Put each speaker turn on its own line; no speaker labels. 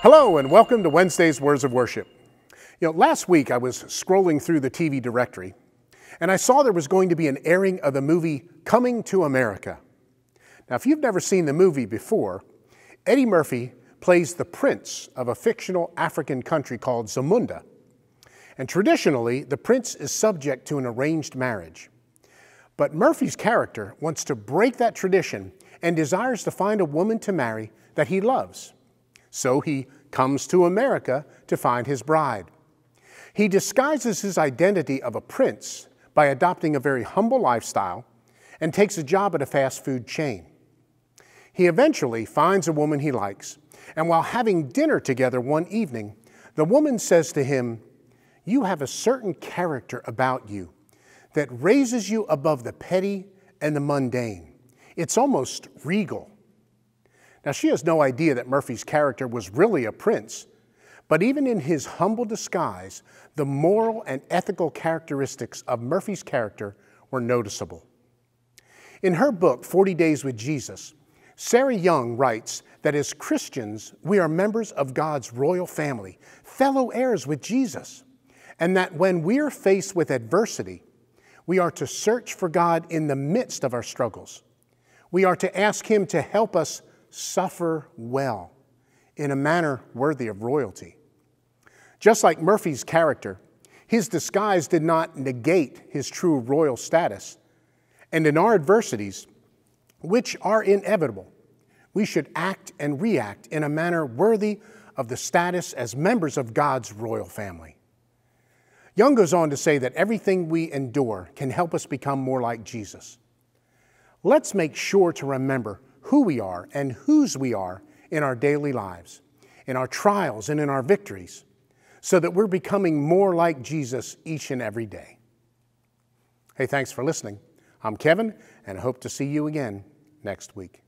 Hello and welcome to Wednesday's Words of Worship. Last week I was scrolling through the TV directory and I saw there was going to be an airing of the movie Coming to America. Now, if you've never seen the movie before, Eddie Murphy plays the prince of a fictional African country called Zamunda. And traditionally, the prince is subject to an arranged marriage. But Murphy's character wants to break that tradition and desires to find a woman to marry that he loves. So he comes to America to find his bride. He disguises his identity of a prince by adopting a very humble lifestyle and takes a job at a fast food chain. He eventually finds a woman he likes, and while having dinner together one evening, the woman says to him, "You have a certain character about you that raises you above the petty and the mundane. It's almost regal." Now, she has no idea that Murphy's character was really a prince, but even in his humble disguise, the moral and ethical characteristics of Murphy's character were noticeable. In her book, 40 Days with Jesus, Sarah Young writes that as Christians, we are members of God's royal family, fellow heirs with Jesus, and that when we are faced with adversity, we are to search for God in the midst of our struggles. We are to ask Him to help us suffer well in a manner worthy of royalty. Just like Murphy's character, his disguise did not negate his true royal status. And in our adversities, which are inevitable, we should act and react in a manner worthy of the status as members of God's royal family. Young goes on to say that everything we endure can help us become more like Jesus. Let's make sure to remember who we are and whose we are in our daily lives, in our trials and in our victories, so that we're becoming more like Jesus each and every day. Hey, thanks for listening. I'm Kevin, and I hope to see you again next week.